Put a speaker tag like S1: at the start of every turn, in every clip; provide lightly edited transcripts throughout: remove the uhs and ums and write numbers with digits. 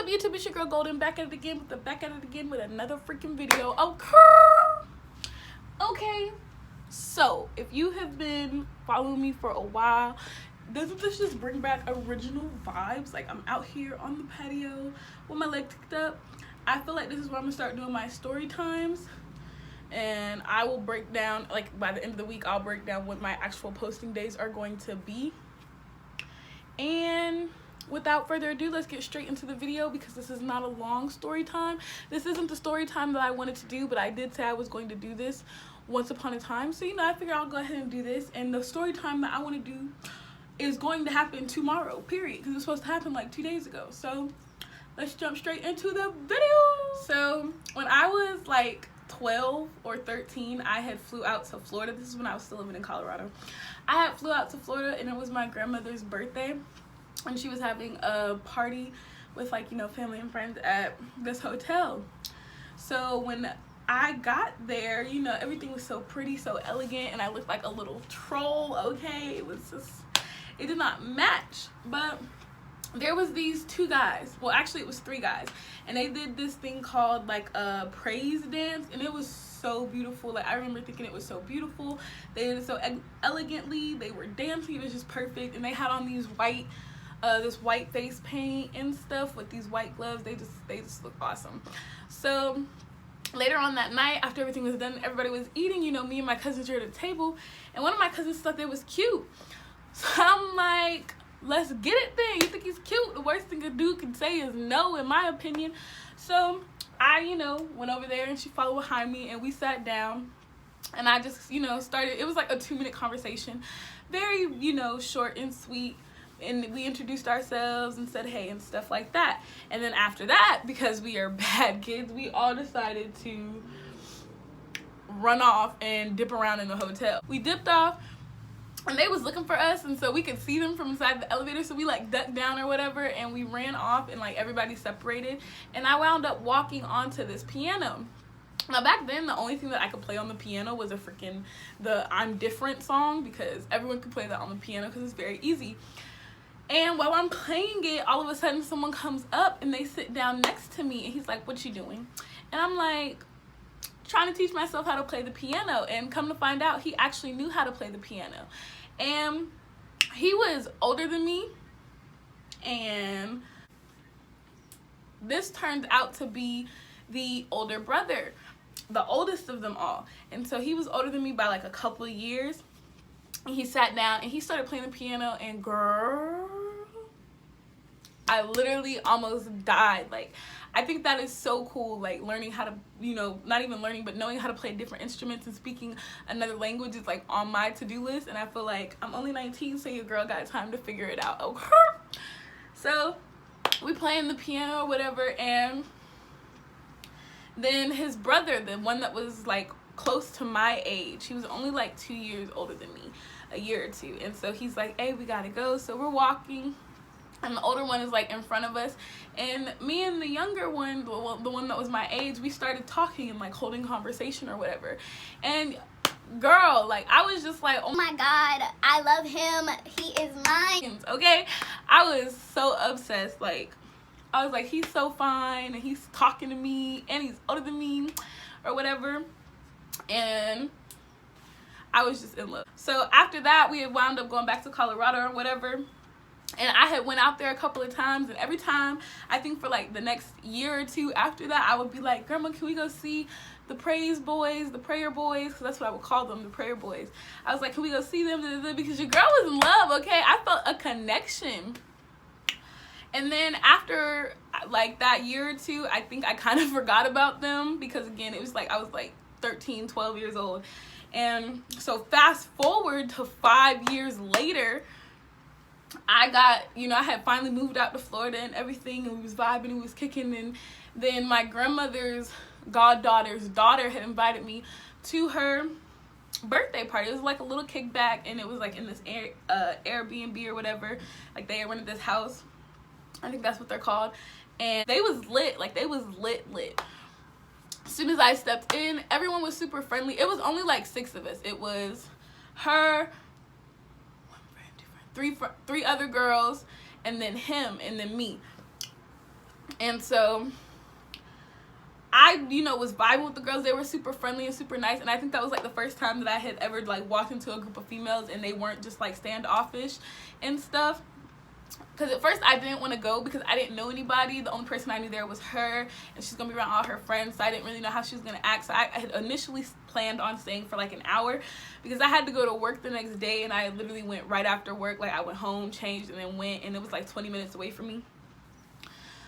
S1: up, YouTube? It's your girl Golden, back at it again with another freaking video. Okay, so if you have been following me for a while, doesn't this just bring back original vibes? Like, I'm out here on the patio with my leg tucked up. I feel like this is where I'm gonna start doing my story times, and I will break down, like, by the end of the week I'll break down what my actual posting days are going to be. And without further ado, let's get straight into the video, because this is not a long story time. This isn't the story time that I wanted to do, but I did say I was going to do this once upon a time. So, you know, I figured I'll go ahead and do this. And the story time that I want to do is going to happen tomorrow, period, because it was supposed to happen like 2 days ago. So let's jump straight into the video. So when I was like 12 or 13, I had flew out to Florida. This is when I was still living in Colorado. I had flew out to Florida, and it was my grandmother's birthday, and she was having a party with, like, you know, family and friends at this hotel. So when I got there, you know, everything was so pretty, so elegant, and I looked like a little troll. Okay, it was just, it did not match. But there was these 2 guys, well, actually it was 3 guys, and they did this thing called like a praise dance, and it was so beautiful. Like, I remember thinking it was so beautiful. They did it so elegantly. They were dancing. It was just perfect. And they had on these white this white face paint and stuff with these white gloves. They just look awesome. So later on that night, after everything was done, everybody was eating. You know, me and my cousins were at a table, and one of my cousins thought it was cute. So I'm like, let's get it then. You think he's cute? The worst thing a dude can say is no, in my opinion. So I, you know, went over there, and she followed behind me, and we sat down, and I just, you know, started. It was like a 2-minute conversation, very, you know, short and sweet. And we introduced ourselves and said hey and stuff like that. And then after that, because we are bad kids, we all decided to run off and dip around in the hotel. We dipped off, and they was looking for us, and so we could see them from inside the elevator. So we like ducked down or whatever, and we ran off, and like everybody separated. And I wound up walking onto this piano. Now, back then, the only thing that I could play on the piano was the I'm Different song, because everyone could play that on the piano because it's very easy. And while I'm playing it, all of a sudden someone comes up and they sit down next to me, and he's like, "What you doing?" And I'm like, trying to teach myself how to play the piano. And come to find out, he actually knew how to play the piano. And he was older than me, and this turned out to be the older brother, the oldest of them all. And so he was older than me by like a couple of years. And he sat down and he started playing the piano, and girl, I literally almost died. Like, I think that is so cool, like learning how to, you know, not even learning, but knowing how to play different instruments and speaking another language is like on my to-do list. And I feel like I'm only 19, so your girl got time to figure it out. Okay. So we playing the piano or whatever, and then his brother, the one that was like close to my age, he was only like 2 years older than me, a year or 2. And so he's like, "Hey, we gotta go." So we're walking, and the older one is like in front of us, and me and the younger one, the one that was my age, we started talking and like holding conversation or whatever. And girl, like, I was just like, oh my god, I love him, he is mine. Okay, I was so obsessed. Like, I was like, he's so fine, and he's talking to me, and he's older than me or whatever. And I was just in love. So after that, we had wound up going back to Colorado or whatever. And I had went out there a couple of times, and every time, I think for like the next year or 2 after that, I would be like, "Grandma, can we go see the praise boys, the prayer boys?" Because that's what I would call them, the prayer boys. I was like, "Can we go see them?" Because your girl was in love, okay? I felt a connection. And then after like that year or 2, I think I kind of forgot about them, because again, it was like I was like 13, 12 years old. And so fast forward to 5 years later, I got, you know, I had finally moved out to Florida and everything, and we was vibing, and we was kicking. And then my grandmother's goddaughter's daughter had invited me to her birthday party. It was like a little kickback, and it was like in this Airbnb or whatever. Like, they rented this house, I think that's what they're called, and they was lit. Like, they was lit. As soon as I stepped in, everyone was super friendly. It was only like 6 of us. It was her, three other girls, and then him, and then me. And so I, you know, was vibing with the girls. They were super friendly and super nice, and I think that was like the first time that I had ever like walked into a group of females and they weren't just like standoffish and stuff. Because at first I didn't want to go because I didn't know anybody. The only person I knew there was her, and she's gonna be around all her friends, so I didn't really know how she was gonna act. So I had initially planned on staying for like an hour because I had to go to work the next day, and I literally went right after work. Like I went home, changed, and then went, and it was like 20 minutes away from me.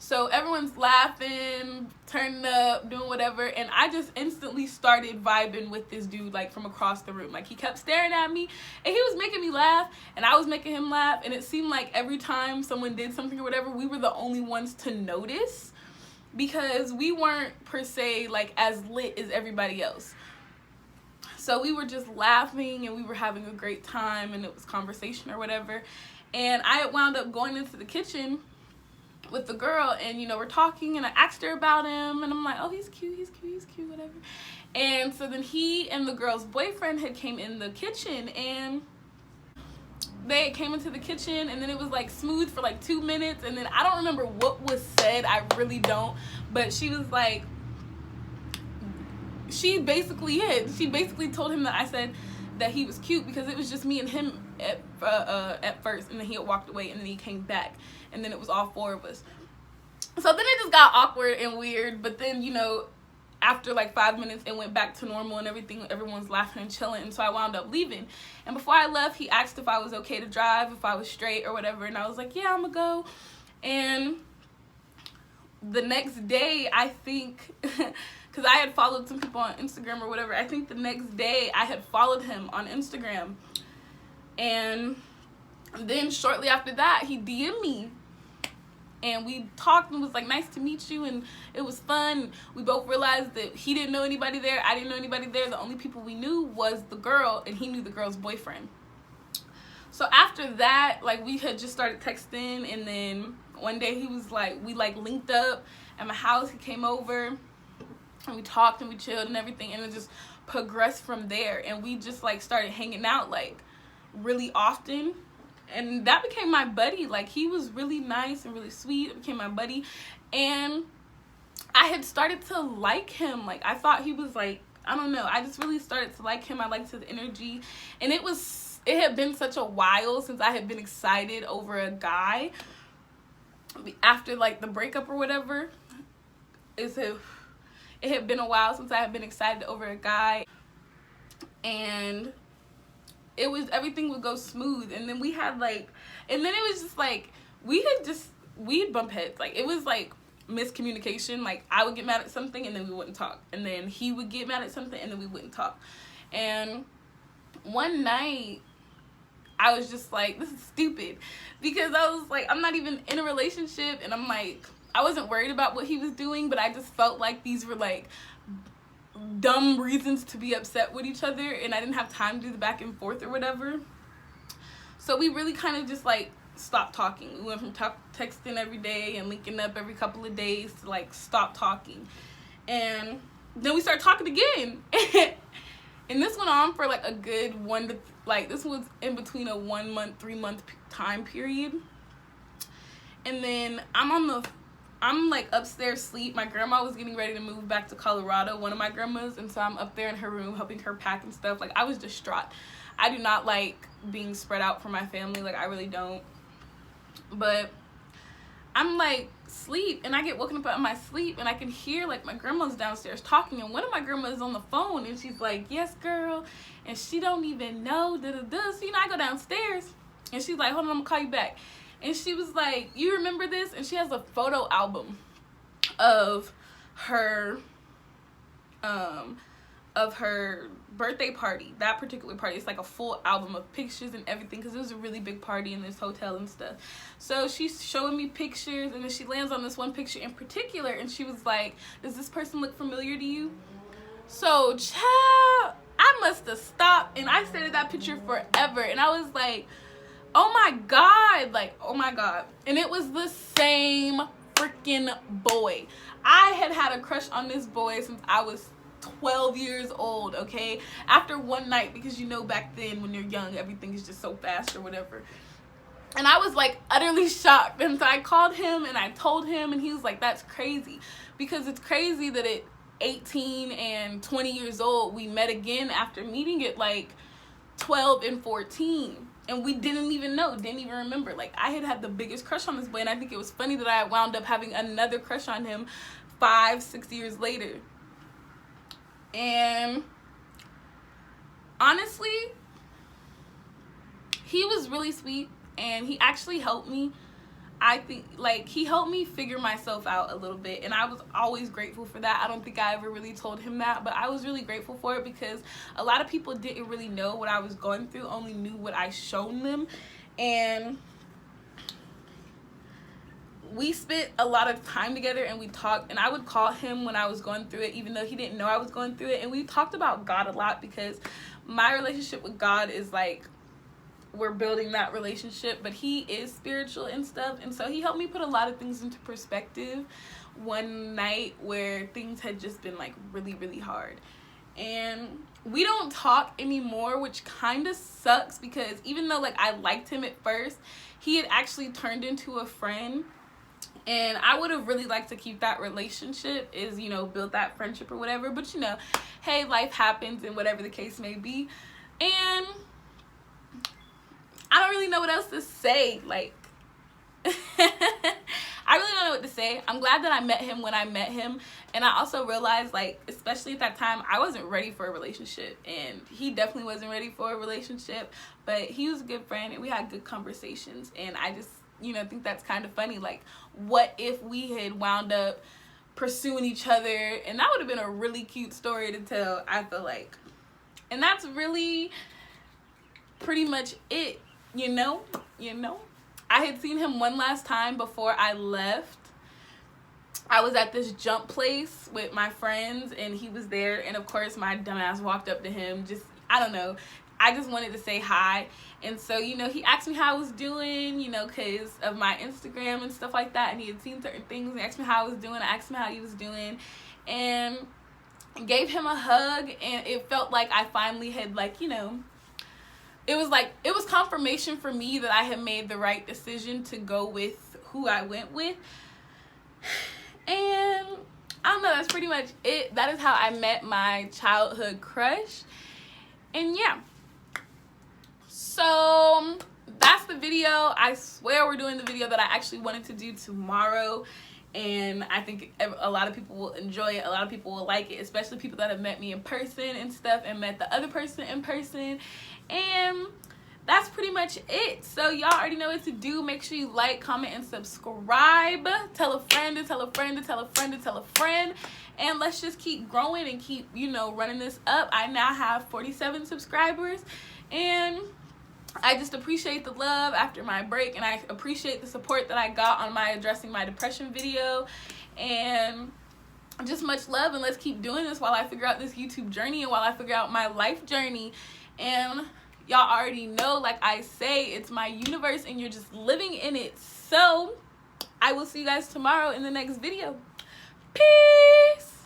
S1: So everyone's laughing, turning up, doing whatever, and I just instantly started vibing with this dude, like, from across the room. Like, he kept staring at me, and he was making me laugh, and I was making him laugh, and it seemed like every time someone did something or whatever, we were the only ones to notice, because we weren't, per se, like, as lit as everybody else. So we were just laughing, and we were having a great time, and it was conversation or whatever, and I wound up going into the kitchen with the girl, and, you know, we're talking, and I asked her about him, and I'm like, oh, he's cute, whatever. And so then he and the girl's boyfriend had came in the kitchen, and they came into the kitchen, and then it was like smooth for like 2 minutes, and then I don't remember what was said, I really don't, but she was like, she basically told him that I said that he was cute because it was just me and him at first, and then he had walked away, and then he came back, and then it was all 4 of us. So then it just got awkward and weird, but then, you know, after like 5 minutes, it went back to normal and everything. Everyone's laughing and chilling, and so I wound up leaving. And before I left, he asked if I was okay to drive, if I was straight or whatever, and I was like, yeah, I'm gonna go. And the next day, I think, because I had followed some people on Instagram or whatever, I think the next day I had followed him on Instagram, and then shortly after that, he DM'd me, and we talked and was like, nice to meet you, and it was fun. We both realized that he didn't know anybody there, I didn't know anybody there. The only people we knew was the girl, and he knew the girl's boyfriend. So after that, like, we had just started texting, and then one day he was like, we like linked up at my house. He came over, and we talked and we chilled and everything, and it just progressed from there, and we just like started hanging out like really often, and that became my buddy. Like, he was really nice and really sweet. It became my buddy, and I had started to like him. Like, I thought he was like, I don't know, I just really started to like him. I liked his energy, and it had been such a while since I had been excited over a guy after like the breakup or whatever. It had been a while since I had been excited over a guy, and it was, everything would go smooth, and then we had like, and then it was just like, we'd bump heads. Like, it was like miscommunication. Like, I would get mad at something, and then we wouldn't talk, and then he would get mad at something, and then we wouldn't talk. And one night, I was just like, this is stupid, because I was like, I'm not even in a relationship, and I'm like, I wasn't worried about what he was doing, but I just felt like these were like dumb reasons to be upset with each other, and I didn't have time to do the back and forth or whatever. So we really kind of just like stopped talking. We went from texting every day and linking up every couple of days to like stop talking, and then we started talking again. And this went on for like a good this was in between a 1 month, 3 month time period. And then I'm like upstairs asleep. My grandma was getting ready to move back to Colorado, one of my grandmas, and so I'm up there in her room helping her pack and stuff. Like, I was distraught. I do not like being spread out from my family. Like, I really don't. But I'm like sleep, and I get woken up out of my sleep, and I can hear like my grandma's downstairs talking, and one of my grandmas is on the phone, and she's like, yes, girl, and she don't even know, So, you know, I go downstairs, and she's like, hold on, I'm gonna call you back. And she was like, you remember this? And she has a photo album of her birthday party, that particular party. It's like a full album of pictures and everything, because it was a really big party in this hotel and stuff. So she's showing me pictures, and then she lands on this one picture in particular, and she was like, does this person look familiar to you? So, child, I must have stopped, and I stared at that picture forever, and I was like, oh my god, like, oh my god. And it was the same freaking boy. I had a crush on this boy since I was 12 years old, okay? After one night, because you know back then when you're young, everything is just so fast or whatever. And I was like utterly shocked. And so I called him and I told him, and he was like, that's crazy. Because it's crazy that at 18 and 20 years old, we met again after meeting at like 12 and 14. And we didn't even know, didn't even remember. Like, I had the biggest crush on this boy. And I think it was funny that I wound up having another crush on him 5-6 years later. And honestly, he was really sweet. And he actually helped me. I think, like, he helped me figure myself out a little bit. And I was always grateful for that. I don't think I ever really told him that. But I was really grateful for it because a lot of people didn't really know what I was going through. Only knew what I shown them. And we spent a lot of time together and we talked. And I would call him when I was going through it, even though he didn't know I was going through it. And we talked about God a lot because my relationship with God is like, we're building that relationship, but he is spiritual and stuff, and so he helped me put a lot of things into perspective one night where things had just been like really, really hard. And we don't talk anymore, which kind of sucks because even though like I liked him at first, he had actually turned into a friend. And I would have really liked to keep that relationship, is, you know, build that friendship or whatever, but you know, hey, life happens and whatever the case may be. And I don't really know what else to say. Like, I really don't know what to say. I'm glad that I met him when I met him. And I also realized, like, especially at that time, I wasn't ready for a relationship. And he definitely wasn't ready for a relationship. But he was a good friend and we had good conversations. And I just, you know, think that's kind of funny. Like, what if we had wound up pursuing each other? And that would have been a really cute story to tell, I feel like. And that's really pretty much it. You know, I had seen him one last time before I left. I was at this jump place with my friends and he was there, and of course my dumbass walked up to him, just, I don't know, I just wanted to say hi. And so, you know, he asked me how I was doing, you know, because of my Instagram and stuff like that, and he had seen certain things and asked me how I was doing. I asked him how he was doing and gave him a hug, and it felt like I finally had, like, you know, it was confirmation for me that I had made the right decision to go with who I went with. And I don't know, that's pretty much it. That is how I met my childhood crush. And yeah, so that's the video. I swear we're doing the video that I actually wanted to do tomorrow. And I think a lot of people will enjoy it. A lot of people will like it, especially people that have met me in person and stuff and met the other person in person. And that's pretty much it. So y'all already know what to do. Make sure you like, comment, and subscribe. Tell a friend to tell a friend to tell a friend to tell a friend. And let's just keep growing and keep, you know, running this up. I now have 47 subscribers. And I just appreciate the love after my break. And I appreciate the support that I got on my addressing my depression video. And just much love. And let's keep doing this while I figure out this YouTube journey and while I figure out my life journey. And y'all already know, like I say, it's my universe and you're just living in it. So I will see you guys tomorrow in the next video. Peace.